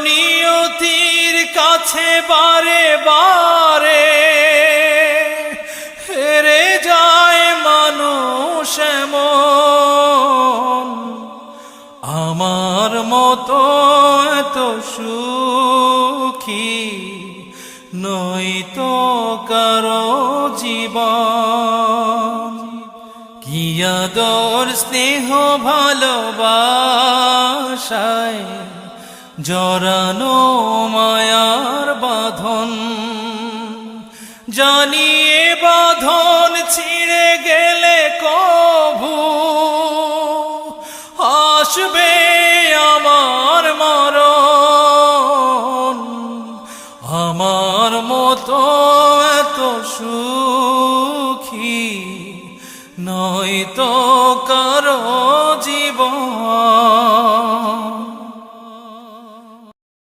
নিয়তির কাছে বারে বারে হেরে যায় মানুষ এমন, আমার মতো এত সুখী নয়তো কারো জীবন। কি আদর স্নেহ ভালোবাসায় জড়ানো মায়ার বাঁধন, জানিয়ে বাঁধন ছিঁড়ে গেলে কভু আসবে